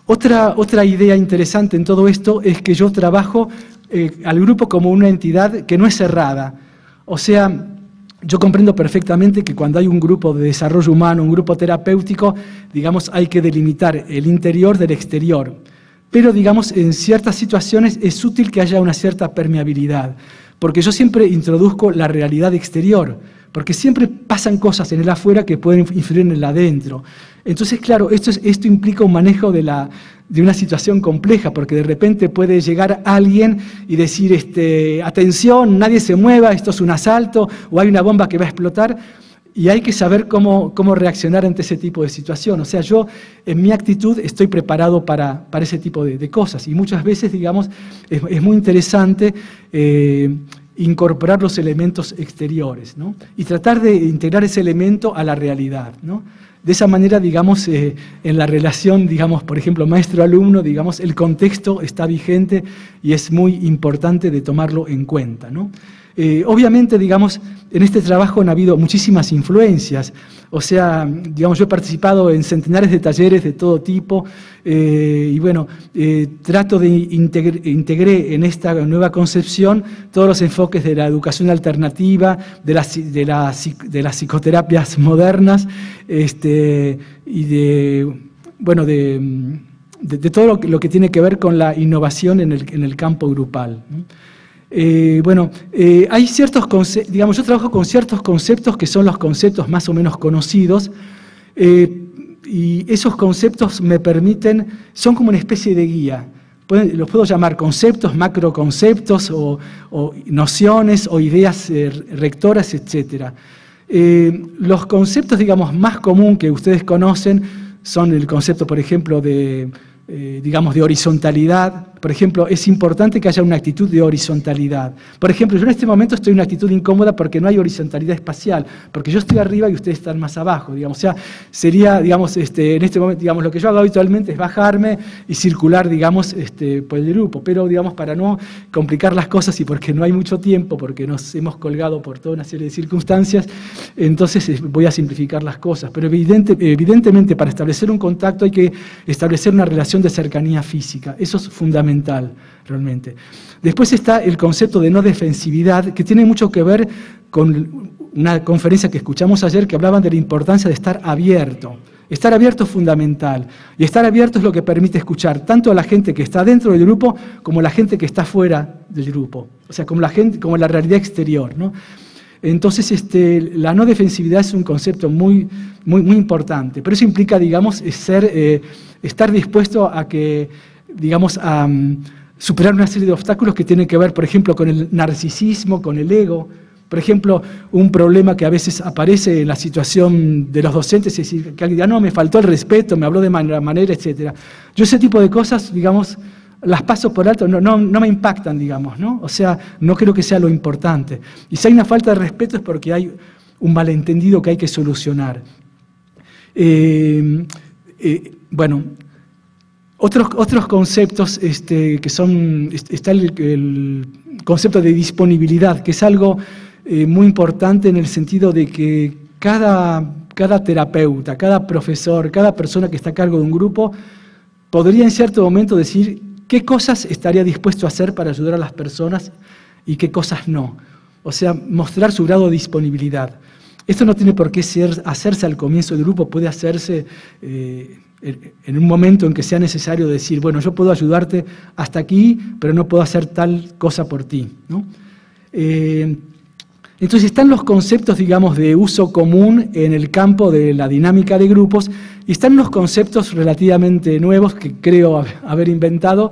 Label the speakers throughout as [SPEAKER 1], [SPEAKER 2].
[SPEAKER 1] Otra idea interesante en todo esto es que yo trabajo al grupo como una entidad que no es cerrada. O sea, yo comprendo perfectamente que cuando hay un grupo de desarrollo humano, un grupo terapéutico, digamos, hay que delimitar el interior del exterior. Pero, digamos, en ciertas situaciones es útil que haya una cierta permeabilidad, porque yo siempre introduzco la realidad exterior, porque siempre pasan cosas en el afuera que pueden influir en el adentro. Entonces, claro, esto implica un manejo de una situación compleja, porque de repente puede llegar alguien y decir, atención, nadie se mueva, esto es un asalto, o hay una bomba que va a explotar, y hay que saber cómo reaccionar ante ese tipo de situación. O sea, yo en mi actitud estoy preparado para ese tipo de cosas, y muchas veces, digamos, es muy interesante incorporar los elementos exteriores, ¿no? Y tratar de integrar ese elemento a la realidad, ¿no? De esa manera, digamos, en la relación, digamos, por ejemplo, maestro-alumno, digamos, el contexto está vigente y es muy importante de tomarlo en cuenta, ¿no? Obviamente, digamos, en este trabajo han habido muchísimas influencias. O sea, digamos, yo he participado en centenares de talleres de todo tipo y bueno, trato de integré en esta nueva concepción todos los enfoques de la educación alternativa, de las psicoterapias modernas y de todo lo que tiene que ver con la innovación en el campo grupal, ¿no? Hay ciertos conceptos, digamos, yo trabajo con ciertos conceptos que son los conceptos más o menos conocidos, y esos conceptos me permiten, son como una especie de guía. Los puedo llamar conceptos, macroconceptos, o nociones, o ideas rectoras, etc. Los conceptos, digamos, más común que ustedes conocen son el concepto, por ejemplo, de horizontalidad. Por ejemplo, es importante que haya una actitud de horizontalidad. Por ejemplo, yo en este momento estoy en una actitud incómoda porque no hay horizontalidad espacial, porque yo estoy arriba y ustedes están más abajo, digamos. O sea, sería, digamos, en este momento, digamos, lo que yo hago habitualmente es bajarme y circular, digamos, por el grupo, pero, digamos, para no complicar las cosas y porque no hay mucho tiempo, porque nos hemos colgado por toda una serie de circunstancias, entonces voy a simplificar las cosas. Pero evidentemente, para establecer un contacto hay que establecer una relación de cercanía física. Eso es fundamental, realmente. Después está el concepto de no defensividad, que tiene mucho que ver con una conferencia que escuchamos ayer que hablaban de la importancia de estar abierto. Estar abierto es fundamental, y estar abierto es lo que permite escuchar tanto a la gente que está dentro del grupo como a la gente que está fuera del grupo, o sea, como la realidad exterior, ¿no? Entonces, la no defensividad es un concepto muy, muy, muy importante, pero eso implica, digamos, estar dispuesto a superar una serie de obstáculos que tienen que ver, por ejemplo, con el narcisismo, con el ego. Por ejemplo, un problema que a veces aparece en la situación de los docentes es decir, que alguien diga, no, me faltó el respeto, me habló de mala manera, etc. Yo ese tipo de cosas, digamos, las paso por alto, no me impactan, digamos, ¿no? O sea, no creo que sea lo importante. Y si hay una falta de respeto es porque hay un malentendido que hay que solucionar. Otros conceptos que son, está el concepto de disponibilidad, que es algo muy importante en el sentido de que cada terapeuta, cada profesor, cada persona que está a cargo de un grupo podría en cierto momento decir qué cosas estaría dispuesto a hacer para ayudar a las personas y qué cosas no. O sea, mostrar su grado de disponibilidad. Esto no tiene por qué hacerse al comienzo del grupo, puede hacerse en un momento en que sea necesario decir, bueno, yo puedo ayudarte hasta aquí, pero no puedo hacer tal cosa por ti, ¿no? Entonces están los conceptos, digamos, de uso común en el campo de la dinámica de grupos, y están los conceptos relativamente nuevos que creo haber inventado.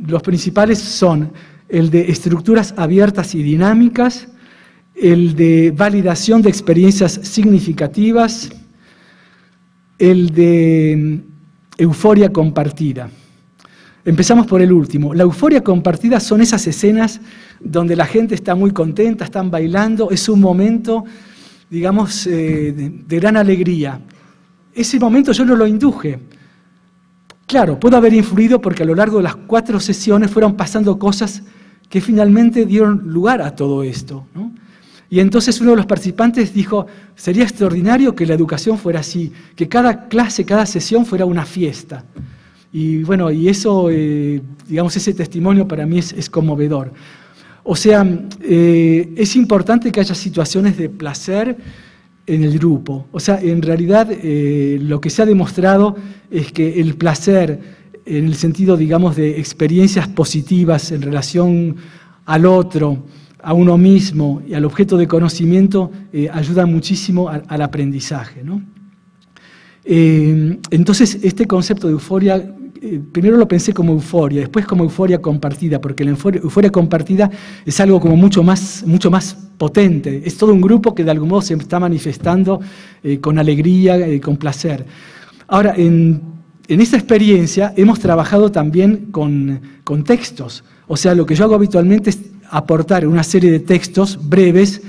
[SPEAKER 1] Los principales son el de estructuras abiertas y dinámicas, el de validación de experiencias significativas, el de euforia compartida. Empezamos por el último. La euforia compartida son esas escenas donde la gente está muy contenta, están bailando, es un momento, digamos, de gran alegría. Ese momento yo no lo induje. Claro, puedo haber influido porque a lo largo de las 4 sesiones fueron pasando cosas que finalmente dieron lugar a todo esto, ¿no? Y entonces uno de los participantes dijo, sería extraordinario que la educación fuera así, que cada clase, cada sesión fuera una fiesta. Y bueno, y eso, digamos, ese testimonio para mí es conmovedor. O sea, es importante que haya situaciones de placer en el grupo. O sea, en realidad lo que se ha demostrado es que el placer, en el sentido, digamos, de experiencias positivas en relación al otro, a uno mismo y al objeto de conocimiento, ayuda muchísimo al aprendizaje, ¿no? Entonces, este concepto de euforia, primero lo pensé como euforia, después como euforia compartida, porque la euforia compartida es algo como mucho más potente, es todo un grupo que de algún modo se está manifestando con alegría, con placer. Ahora, en esta experiencia hemos trabajado también con textos, o sea, lo que yo hago habitualmente es aportar una serie de textos breves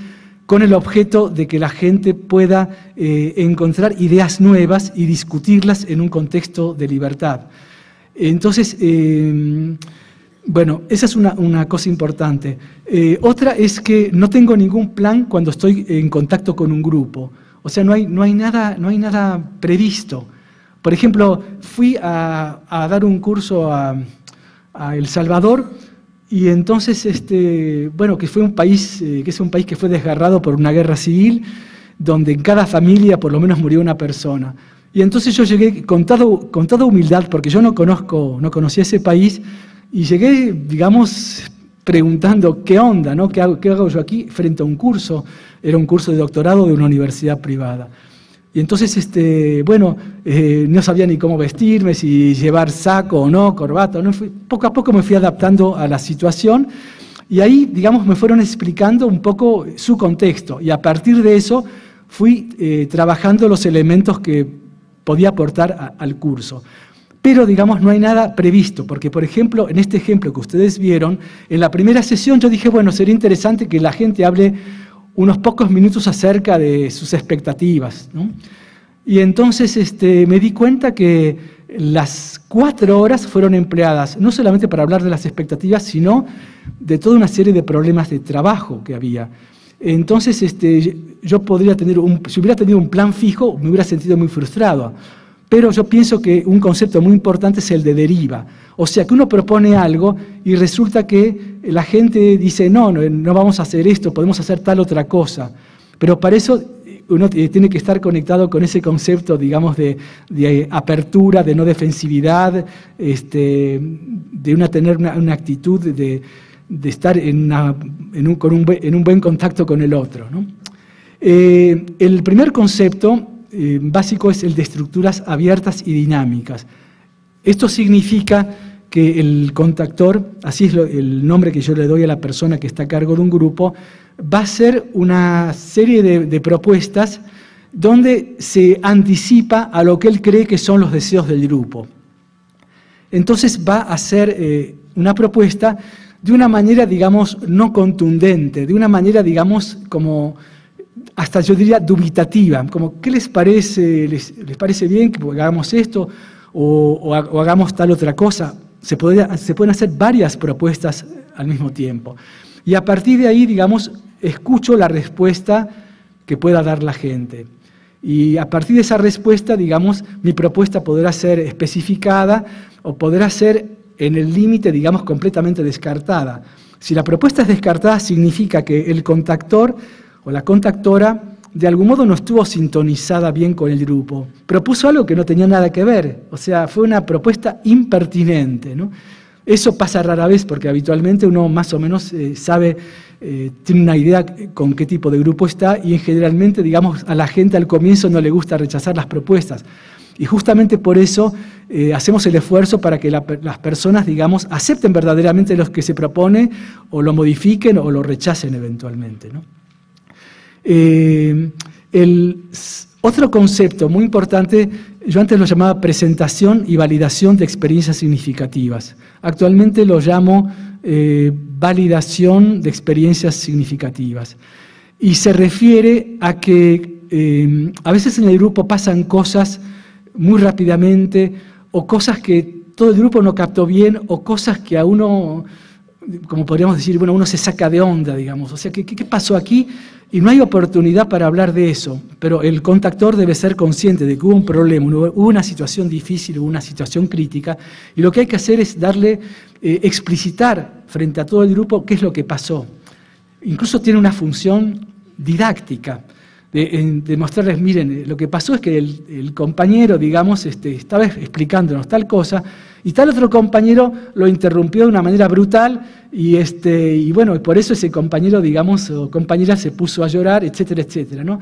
[SPEAKER 1] con el objeto de que la gente pueda encontrar ideas nuevas y discutirlas en un contexto de libertad. Entonces, bueno, esa es una cosa importante. Otra es que no tengo ningún plan cuando estoy en contacto con un grupo. O sea, no hay nada previsto. Por ejemplo, fui a dar un curso a El Salvador, y entonces, bueno, que es un país que fue desgarrado por una guerra civil, donde en cada familia por lo menos murió una persona. Y entonces yo llegué con toda humildad, porque yo no conocía ese país, y llegué, digamos, preguntando qué onda, ¿no? ¿Qué hago yo aquí frente a un curso? Era un curso de doctorado de una universidad privada. Y entonces, bueno, no sabía ni cómo vestirme, si llevar saco o no, corbata o no. Poco a poco me fui adaptando a la situación y ahí, digamos, me fueron explicando un poco su contexto. Y a partir de eso fui trabajando los elementos que podía aportar al curso. Pero, digamos, no hay nada previsto, porque, por ejemplo, en este ejemplo que ustedes vieron, en la primera sesión yo dije, bueno, sería interesante que la gente hable unos pocos minutos acerca de sus expectativas, ¿no? Y entonces me di cuenta que las 4 horas fueron empleadas no solamente para hablar de las expectativas, sino de toda una serie de problemas de trabajo que había. Entonces yo podría tener si hubiera tenido un plan fijo, me hubiera sentido muy frustrado. Pero yo pienso que un concepto muy importante es el de deriva. O sea, que uno propone algo y resulta que la gente dice, no vamos a hacer esto, podemos hacer tal otra cosa. Pero para eso uno tiene que estar conectado con ese concepto, digamos, de apertura, de no defensividad, de tener una actitud de estar en un buen contacto con el otro, ¿no? El primer concepto básico es el de estructuras abiertas y dinámicas. Esto significa que el contactor, así es el nombre que yo le doy a la persona que está a cargo de un grupo, va a hacer una serie de propuestas donde se anticipa a lo que él cree que son los deseos del grupo. Entonces va a hacer una propuesta de una manera, digamos, no contundente, de una manera, digamos, como hasta yo diría dubitativa, como ¿qué les parece? ¿Les parece bien que hagamos esto o hagamos tal otra cosa? Se pueden hacer varias propuestas al mismo tiempo. Y a partir de ahí, digamos, escucho la respuesta que pueda dar la gente. Y a partir de esa respuesta, digamos, mi propuesta podrá ser especificada o podrá ser en el límite, digamos, completamente descartada. Si la propuesta es descartada, significa que el contactor o la contactora de algún modo no estuvo sintonizada bien con el grupo. Propuso algo que no tenía nada que ver, o sea, fue una propuesta impertinente, ¿no? Eso pasa rara vez porque habitualmente uno más o menos sabe, tiene una idea con qué tipo de grupo está y generalmente, digamos, a la gente al comienzo no le gusta rechazar las propuestas. Y justamente por eso hacemos el esfuerzo para que las personas, digamos, acepten verdaderamente lo que se propone o lo modifiquen o lo rechacen eventualmente, ¿no? El otro concepto muy importante, yo antes lo llamaba presentación y validación de experiencias significativas. Actualmente lo llamo validación de experiencias significativas. Y se refiere a que a veces en el grupo pasan cosas muy rápidamente, o cosas que todo el grupo no captó bien, o cosas que a uno como podríamos decir, bueno, uno se saca de onda, digamos. O sea, ¿qué pasó aquí? Y no hay oportunidad para hablar de eso, pero el contactor debe ser consciente de que hubo un problema, hubo una situación difícil, hubo una situación crítica, y lo que hay que hacer es darle, explicitar frente a todo el grupo qué es lo que pasó. Incluso tiene una función didáctica, de mostrarles, miren, lo que pasó es que el compañero, digamos, estaba explicándonos tal cosa, y tal otro compañero lo interrumpió de una manera brutal, y bueno, por eso ese compañero, digamos, o compañera se puso a llorar, etcétera, etcétera, ¿no?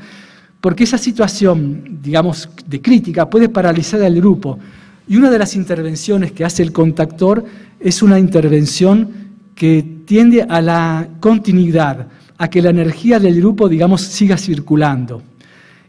[SPEAKER 1] Porque esa situación, digamos, de crítica puede paralizar al grupo, y una de las intervenciones que hace el contactor es una intervención que tiende a la continuidad, a que la energía del grupo, digamos, siga circulando.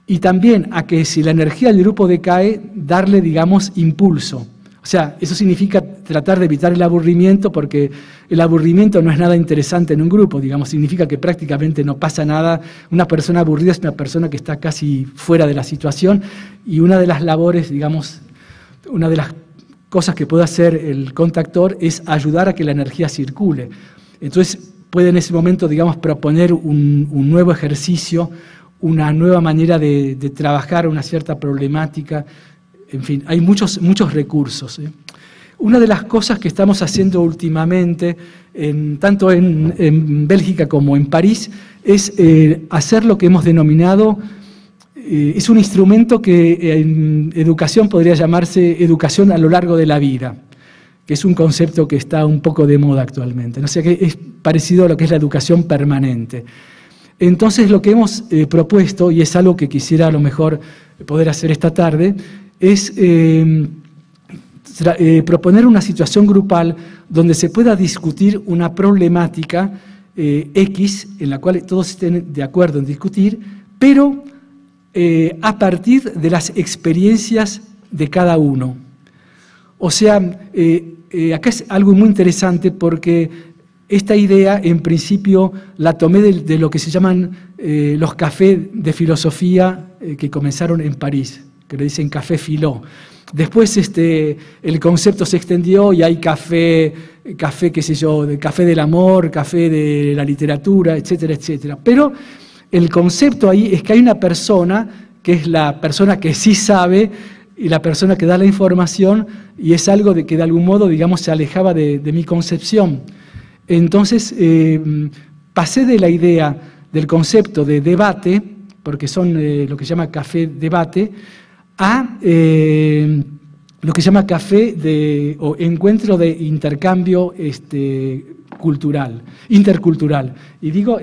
[SPEAKER 1] Y también a que si la energía del grupo decae, darle, digamos, impulso. O sea, eso significa tratar de evitar el aburrimiento, porque el aburrimiento no es nada interesante en un grupo, digamos, significa que prácticamente no pasa nada. Una persona aburrida es una persona que está casi fuera de la situación, y una de las labores, digamos, una de las cosas que puede hacer el contactor es ayudar a que la energía circule. Entonces, puede en ese momento, digamos, proponer un nuevo ejercicio, una nueva manera de trabajar una cierta problemática. En fin, hay muchos recursos. Una de las cosas que estamos haciendo últimamente, tanto en Bélgica como en París, es hacer lo que hemos denominado, es un instrumento que en educación podría llamarse educación a lo largo de la vida, que es un concepto que está un poco de moda actualmente. O sea, que es parecido a lo que es la educación permanente. Entonces, lo que hemos propuesto, y es algo que quisiera a lo mejor poder hacer esta tarde, es proponer una situación grupal donde se pueda discutir una problemática X, en la cual todos estén de acuerdo en discutir, pero a partir de las experiencias de cada uno. O sea, acá es algo muy interesante, porque esta idea, en principio, la tomé de lo que se llaman los cafés de filosofía que comenzaron en París, que le dicen café filó. Después el concepto se extendió y hay café, qué sé yo, de café del amor, café de la literatura, etcétera, etcétera. Pero el concepto ahí es que hay una persona, que es la persona que sí sabe, y la persona que da la información, y es algo que de algún modo, digamos, se alejaba de mi concepción. Entonces, pasé de la idea del concepto de debate, porque son lo que se llama café debate, a lo que se llama café o encuentro de intercambio intercultural. Y digo,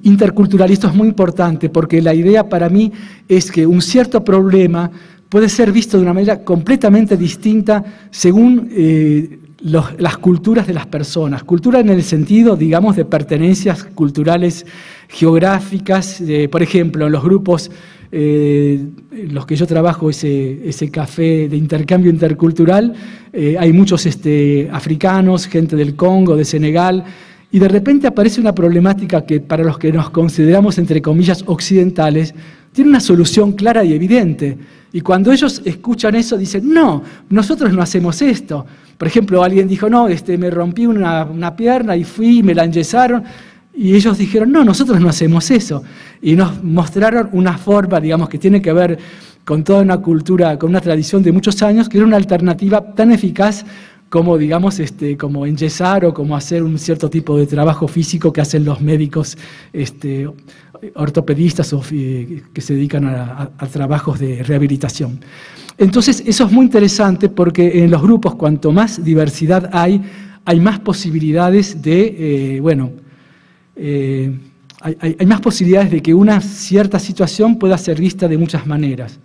[SPEAKER 1] intercultural, y esto es muy importante, porque la idea para mí es que un cierto problema puede ser visto de una manera completamente distinta según las culturas de las personas. Cultura en el sentido, digamos, de pertenencias culturales geográficas. Por ejemplo, en los grupos en los que yo trabajo, ese café de intercambio intercultural, hay muchos africanos, gente del Congo, de Senegal, y de repente aparece una problemática que para los que nos consideramos, entre comillas, occidentales, tiene una solución clara y evidente. Y cuando ellos escuchan eso, dicen, no, nosotros no hacemos esto. Por ejemplo, alguien dijo, no, me rompí una pierna y fui y me la enyesaron. Y ellos dijeron, no, nosotros no hacemos eso. Y nos mostraron una forma, digamos, que tiene que ver con toda una cultura, con una tradición de muchos años, que era una alternativa tan eficaz como, digamos, como enyesar o como hacer un cierto tipo de trabajo físico que hacen los médicos ortopedistas o que se dedican a trabajos de rehabilitación. Entonces, eso es muy interesante, porque en los grupos, cuanto más diversidad hay más posibilidades de, hay más posibilidades de que una cierta situación pueda ser vista de muchas maneras.